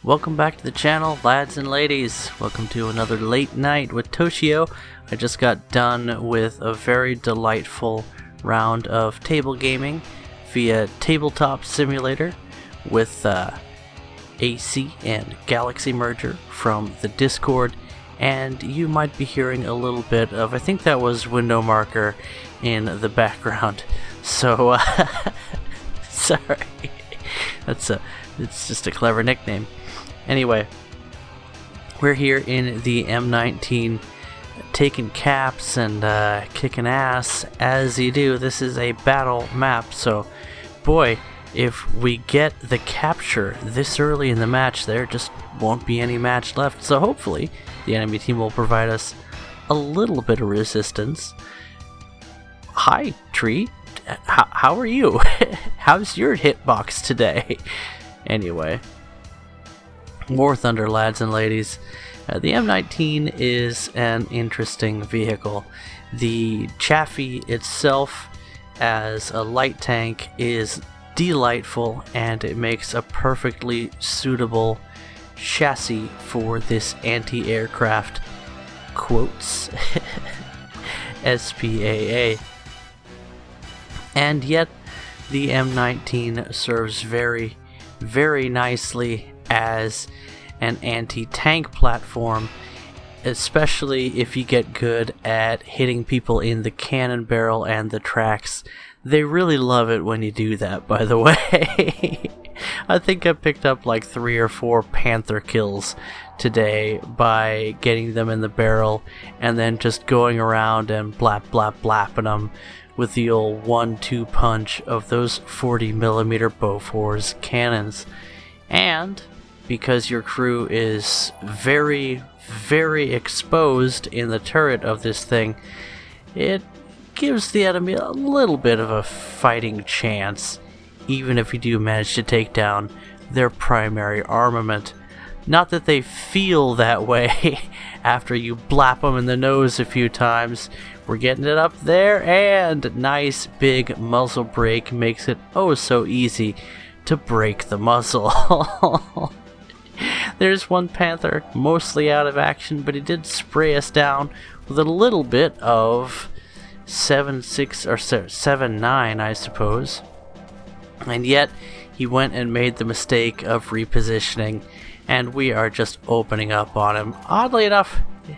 Welcome back to the channel, lads and ladies. Welcome to another late night with Toshio. I just got done with a very delightful round of table gaming via Tabletop Simulator with AC and Galaxy Merger from the Discord. And you might be hearing a little bit of, I think that was Window Marker in the background. So, sorry. It's just a clever nickname. Anyway, we're here in the M19 taking caps and kicking ass as you do. This is a battle map, so boy, if we get the capture this early in the match, there just won't be any match left. So hopefully the enemy team will provide us a little bit of resistance. Hi, Tree. How are you? How's your hitbox today? Anyway. War Thunder, lads and ladies. The M19 is an interesting vehicle. The Chaffee itself as a light tank is delightful, and it makes a perfectly suitable chassis for this anti-aircraft quotes SPAA. And yet the M19 serves very, very nicely as an anti-tank platform, especially if you get good at hitting people in the cannon barrel and the tracks. They really love it when you do that, by the way. I think I picked up like 3 or 4 Panther kills today by getting them in the barrel and then just going around and blapping them with the old 1-2 punch of those 40mm Bofors cannons. And because your crew is very, very exposed in the turret of this thing, it gives the enemy a little bit of a fighting chance, even if you do manage to take down their primary armament. Not that they feel that way after you blap them in the nose a few times. We're getting it up there, and nice big muzzle brake makes it oh so easy to break the muzzle. There's one Panther, mostly out of action, but he did spray us down with a little bit of 7.6 or 7.9, I suppose. And yet, he went and made the mistake of repositioning, and we are just opening up on him. Oddly enough, it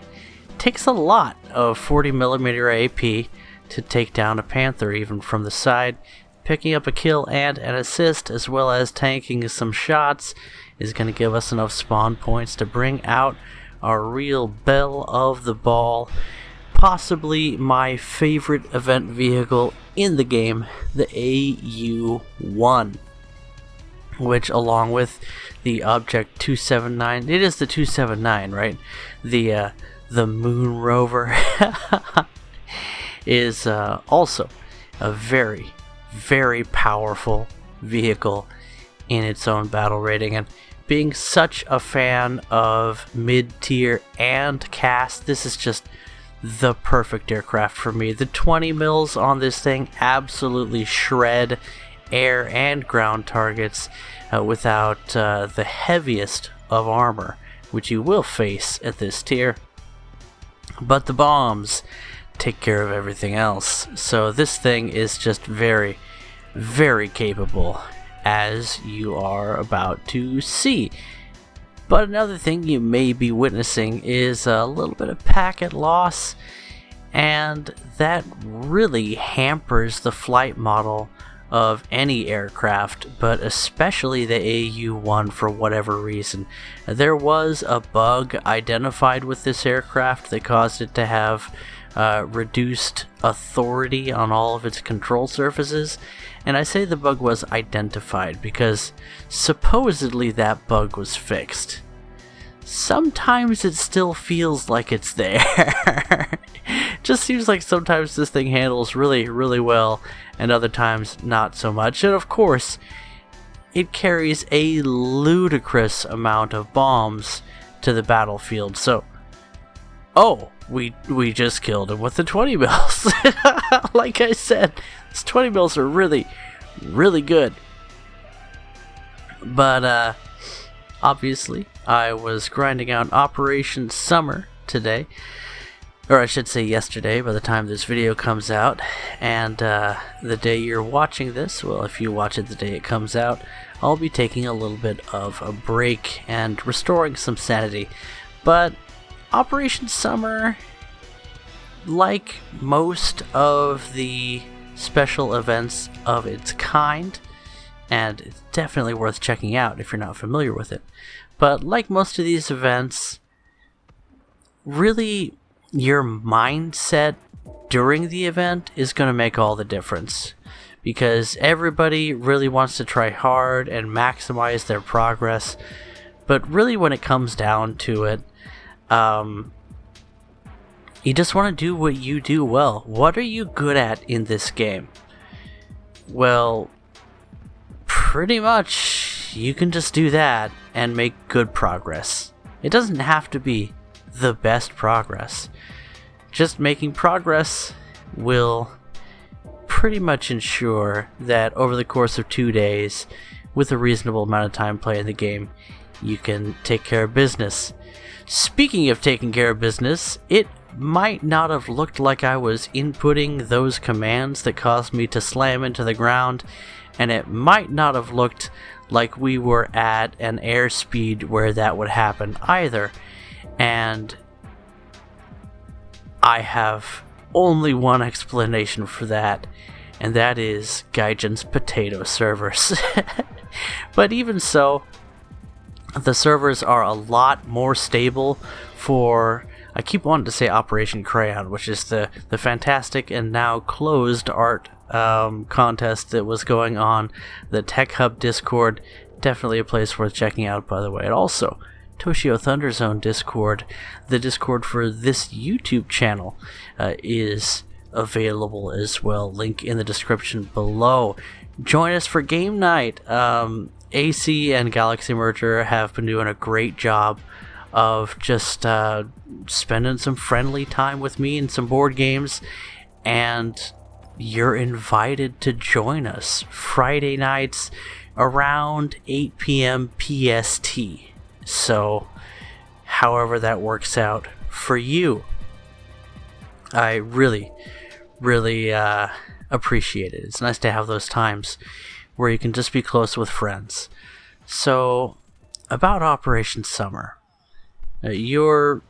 takes a lot of 40mm AP to take down a Panther, even from the side. Picking up a kill and an assist, as well as tanking some shots, is going to give us enough spawn points to bring out our real belle of the ball. Possibly my favorite event vehicle in the game, the AU-1. Which, along with the Object 279, it is the 279, right? The Moon Rover is also a very, very powerful vehicle in its own battle rating. And being such a fan of mid-tier and cast, this is just the perfect aircraft for me. The 20 mils on this thing absolutely shred air and ground targets without the heaviest of armor, which you will face at this tier. But the bombs take care of everything else. So this thing is just very, very capable, as you are about to see. But another thing you may be witnessing is a little bit of packet loss, and that really hampers the flight model of any aircraft, but especially the AU-1 for whatever reason. There was a bug identified with this aircraft that caused it to have reduced authority on all of its control surfaces. And I say the bug was identified because supposedly that bug was fixed. Sometimes it still feels like it's there. Just seems like sometimes this thing handles really, really well, and other times not so much. And of course, it carries a ludicrous amount of bombs to the battlefield. So, oh, we just killed him with the 20 mils. Like I said, these 20 mils are really, really good. But obviously, I was grinding out Operation Summer today. Or I should say yesterday by the time this video comes out. And the day you're watching this, well, if you watch it the day it comes out, I'll be taking a little bit of a break and restoring some sanity. But Operation Summer, like most of the special events of its kind, and it's definitely worth checking out if you're not familiar with it, but like most of these events, really your mindset during the event is going to make all the difference, because everybody really wants to try hard and maximize their progress, but really when it comes down to it, you just want to do what you do well. What are you good at in this game? Well, pretty much you can just do that and make good progress. It doesn't have to be the best progress. Just making progress will pretty much ensure that over the course of 2 days, with a reasonable amount of time playing the game, you can take care of business. Speaking of taking care of business, it might not have looked like I was inputting those commands that caused me to slam into the ground, and it might not have looked like we were at an airspeed where that would happen either. And I have only one explanation for that, and that is Gaijin's potato servers. But even so, the servers are a lot more stable for, I keep wanting to say Operation Crayon, which is the fantastic and now closed art contest that was going on the Tech Hub Discord. Definitely a place worth checking out, by the way. And also, Toshio Thunderzone Discord, the Discord for this YouTube channel, is available as well. Link in the description below. Join us for game night. AC and Galaxy Merger have been doing a great job of just spending some friendly time with me in some board games, and you're invited to join us Friday nights around 8 p.m. PST. So, however that works out for you, I really, really appreciate it. It's nice to have those times where you can just be close with friends. So, about Operation Summer, your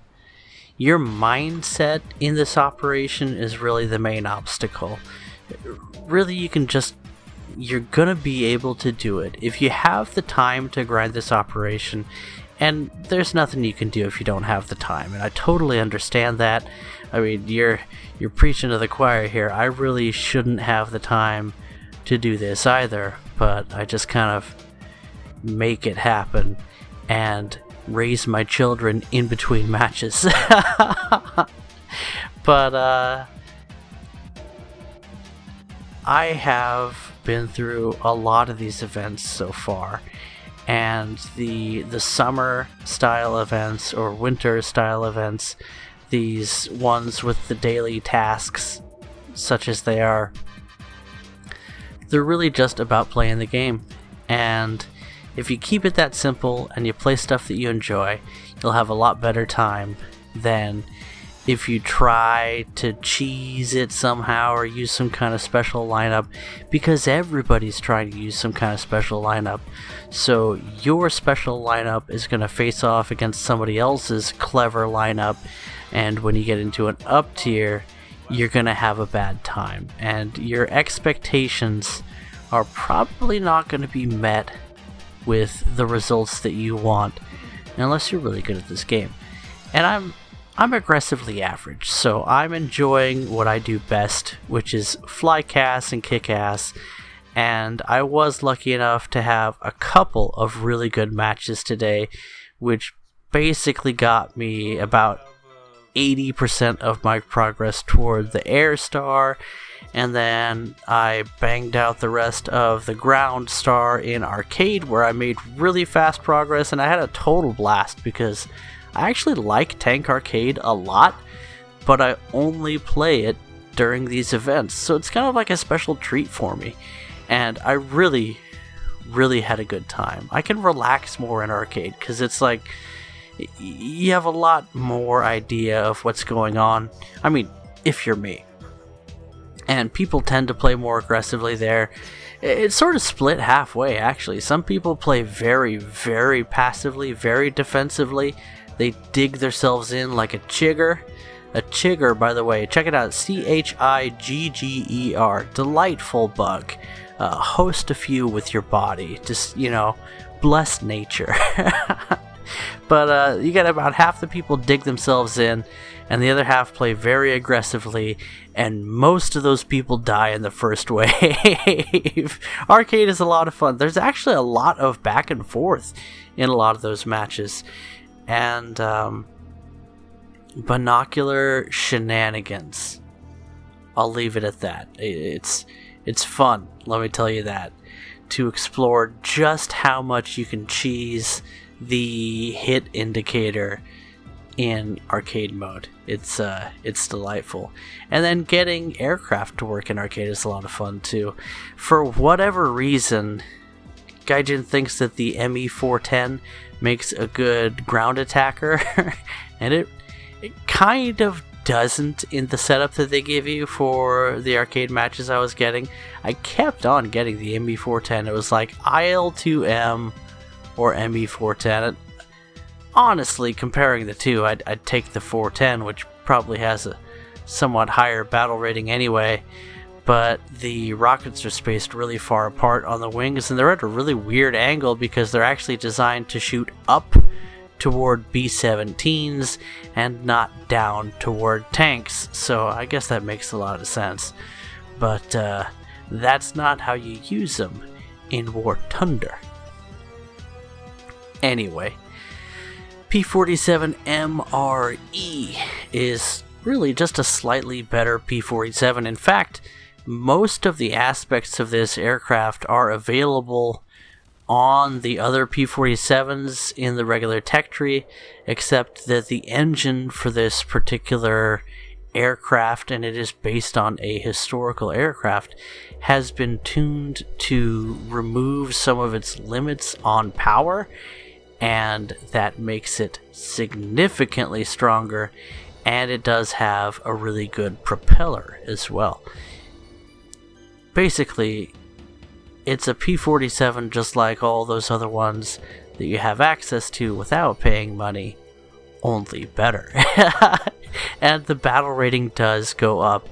mindset in this operation is really the main obstacle. Really, you're gonna be able to do it if you have the time to grind this operation, and there's nothing you can do if you don't have the time, and I totally understand that. I mean, you're preaching to the choir here. I really shouldn't have the time to do this either, but I just kind of make it happen and raise my children in between matches. But I have been through a lot of these events so far, and the summer style events or winter style events, these ones with the daily tasks such as they are, they're really just about playing the game. And if you keep it that simple and you play stuff that you enjoy, you'll have a lot better time than if you try to cheese it somehow or use some kind of special lineup, because everybody's trying to use some kind of special lineup. So your special lineup is going to face off against somebody else's clever lineup, and when you get into an up tier, you're going to have a bad time, and your expectations are probably not going to be met with the results that you want unless you're really good at this game. And I'm aggressively average, so I'm enjoying what I do best, which is fly cast and kick ass, and I was lucky enough to have a couple of really good matches today, which basically got me about 80% of my progress toward the air star, and then I banged out the rest of the ground star in arcade, where I made really fast progress, and I had a total blast because I actually like Tank Arcade a lot, but I only play it during these events, so it's kind of like a special treat for me. And I really, really had a good time. I can relax more in arcade because it's like you have a lot more idea of what's going on. I mean, if you're me. And people tend to play more aggressively there. It's sort of split halfway, actually. Some people play very, very passively, very defensively. They dig themselves in like a chigger. A chigger, by the way, check it out, Chigger. Delightful bug. Host a few with your body. Just, bless nature. But you get about half the people dig themselves in, and the other half play very aggressively, and most of those people die in the first wave. Arcade is a lot of fun. There's actually a lot of back and forth in a lot of those matches, and binocular shenanigans. I'll leave it at that. It's fun, let me tell you that, to explore just how much you can cheese the hit indicator in arcade mode. It's delightful. And then getting aircraft to work in arcade is a lot of fun too. For whatever reason, Gaijin thinks that the ME410 makes a good ground attacker, and it kind of doesn't in the setup that they give you for the arcade matches I was getting. I kept on getting the ME410. It was like IL-2M or ME410. Honestly, comparing the two, I'd take the 410, which probably has a somewhat higher battle rating anyway, but the rockets are spaced really far apart on the wings, and they're at a really weird angle because they're actually designed to shoot up toward B-17s and not down toward tanks, so I guess that makes a lot of sense. But that's not how you use them in War Thunder. Anyway, P-47 MRE is really just a slightly better P-47. In fact, most of the aspects of this aircraft are available on the other P-47s in the regular tech tree, except that the engine for this particular aircraft, and it is based on a historical aircraft, has been tuned to remove some of its limits on power, and that makes it significantly stronger, and it does have a really good propeller as well. Basically, it's a P-47 just like all those other ones that you have access to without paying money, only better. And the battle rating does go up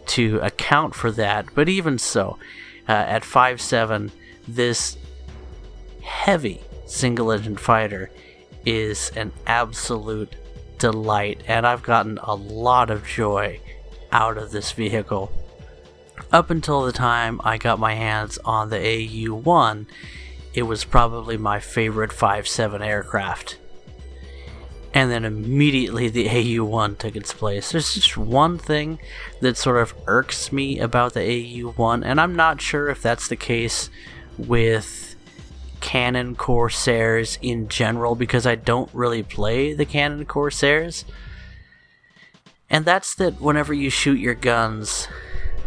to account for that, but even so, at 5.7, this heavy single-engine fighter is an absolute delight, and I've gotten a lot of joy out of this vehicle. Up until the time I got my hands on the AU-1, it was probably my favorite 5.7 aircraft. And then immediately the AU-1 took its place. There's just one thing that sort of irks me about the AU-1, and I'm not sure if that's the case with Canon Corsairs in general, because I don't really play the Canon Corsairs. And that's that whenever you shoot your guns,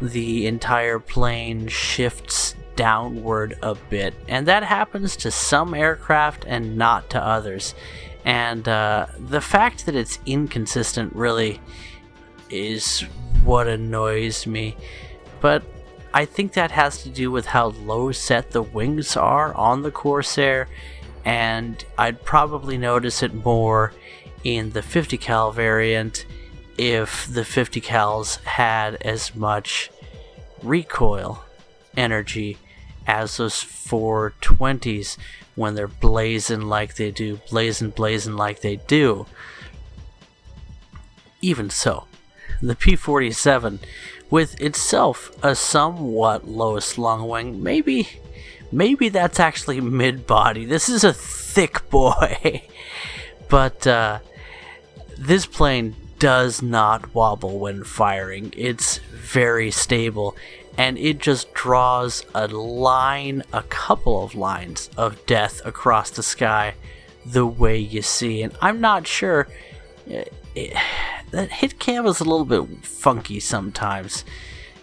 the entire plane shifts downward a bit, and that happens to some aircraft and not to others. And the fact that it's inconsistent really is what annoys me. But I think that has to do with how low set the wings are on the Corsair, and I'd probably notice it more in the 50 cal variant if the 50 cals had as much recoil energy as those 420s when they're blazing like they do, blazing like they do. Even so, the P-47, with itself a somewhat low slung wing, maybe that's actually mid-body. This is a thick boy. But this plane does not wobble when firing. It's very stable, and it just draws a couple of lines of death across the sky the way you see. And I'm not sure, that hit cam is a little bit funky sometimes.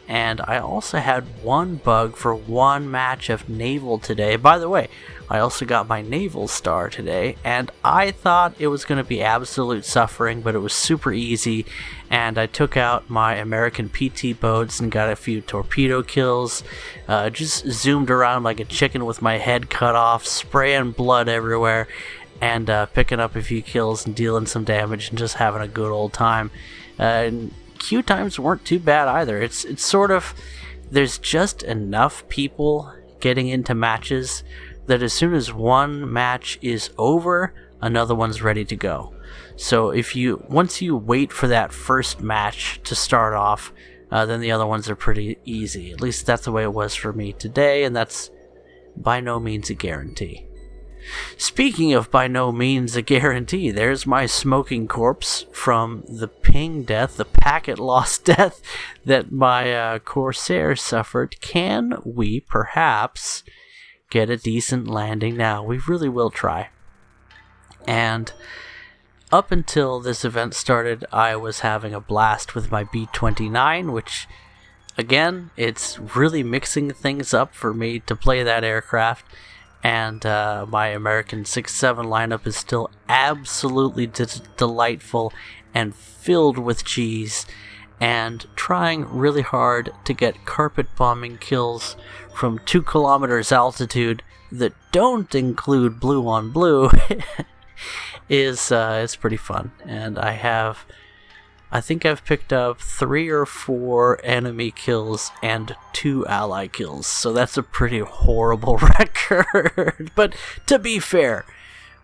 And I also had one bug for one match of Naval today. By the way, I also got my Naval star today, and I thought it was going to be absolute suffering, but it was super easy, and I took out my American PT boats and got a few torpedo kills, just zoomed around like a chicken with my head cut off, spraying blood everywhere, and picking up a few kills and dealing some damage and just having a good old time. And queue times weren't too bad either. It's sort of, there's just enough people getting into matches that as soon as one match is over, another one's ready to go. So once you wait for that first match to start off, then the other ones are pretty easy. At least that's the way it was for me today, and that's by no means a guarantee. Speaking of by no means a guarantee, there's my smoking corpse from the ping death, the packet loss death that my Corsair suffered. Can we perhaps get a decent landing now? We really will try. And up until this event started, I was having a blast with my B-29, which, again, it's really mixing things up for me to play that aircraft. And my American 6-7 lineup is still absolutely delightful and filled with cheese, and trying really hard to get carpet bombing kills from 2 kilometers altitude that don't include blue on blue is pretty fun. And I think I've picked up 3 or 4 enemy kills and 2 ally kills, so that's a pretty horrible record. But to be fair,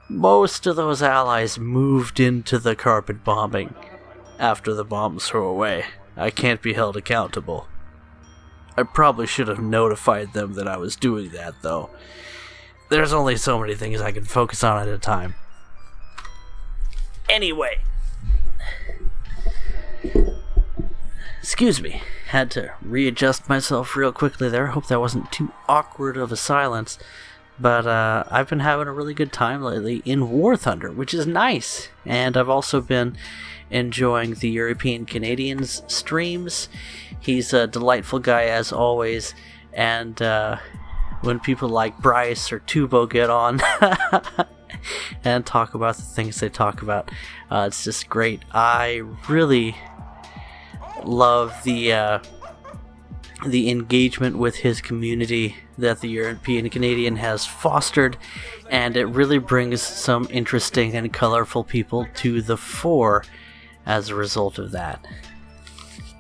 most of those allies moved into the carpet bombing after the bombs were away. I can't be held accountable. I probably should have notified them that I was doing that, though. There's only so many things I can focus on at a time. Anyway. Excuse me, had to readjust myself real quickly there. Hope that wasn't too awkward of a silence. But I've been having a really good time lately in War Thunder, which is nice. And I've also been enjoying the European Canadian's streams. He's a delightful guy as always. And when people like Bryce or Tubo get on and talk about the things they talk about, it's just great. I really love the engagement with his community that the European Canadian has fostered, and it really brings some interesting and colorful people to the fore as a result of that.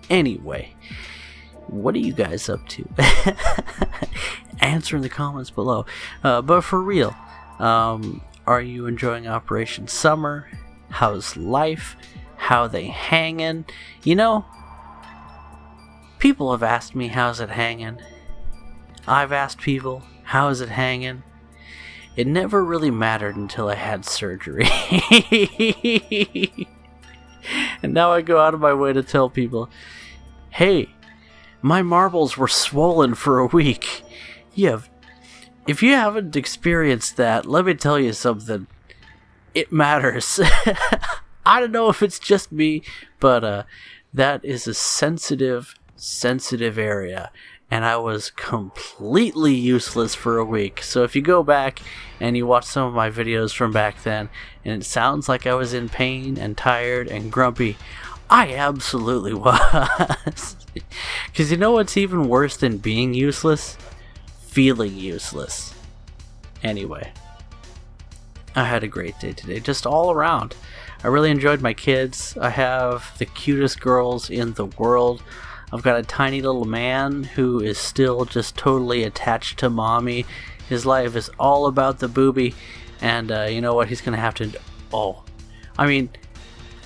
Anyway, what are you guys up to? Answer in the comments below. But for real, are you enjoying Operation Summer? How's life? How they hanging? You know, people have asked me, how's it hanging? I've asked people, how's it hanging? It never really mattered until I had surgery. And now I go out of my way to tell people, hey, my marbles were swollen for a week. If you haven't experienced that, let me tell you something. It matters. I don't know if it's just me, but that is a sensitive area, and I was completely useless for a week. So if you go back and you watch some of my videos from back then, and it sounds like I was in pain and tired and grumpy, I absolutely was. Because you know what's even worse than being useless? Feeling useless. Anyway, I had a great day today, just all around. I really enjoyed my kids. I have the cutest girls in the world. I've got a tiny little man who is still just totally attached to mommy. His life is all about the booby, and you know what? He's gonna have to...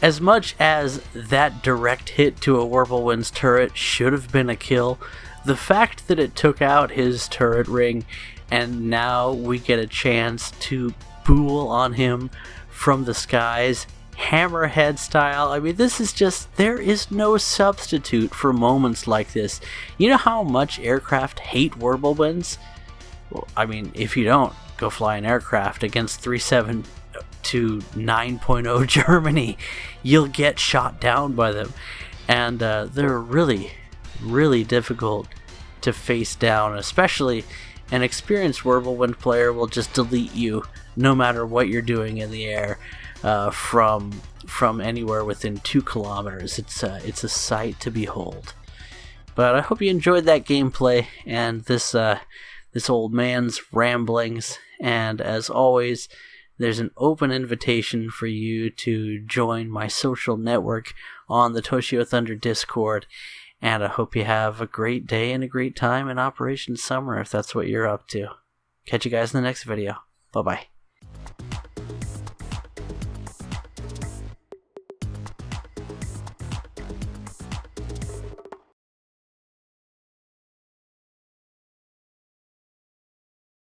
as much as that direct hit to a Whirlwind's turret should have been a kill, the fact that it took out his turret ring, and now we get a chance to bool on him from the skies, hammerhead style. This is just, there is no substitute for moments like this. You know how much aircraft hate Whirlwinds? Well, if you don't, go fly an aircraft against 3-7 to 9.0 Germany. You'll get shot down by them. And they're really really difficult to face down, especially an experienced Whirlwind player will just delete you no matter what you're doing in the air from anywhere within 2 kilometers. It's a sight to behold. But I hope you enjoyed that gameplay and this old man's ramblings. And as always, there's an open invitation for you to join my social network on the Toshio Thunder Discord. And I hope you have a great day and a great time in Operation Summer if that's what you're up to. Catch you guys in the next video. Bye-bye.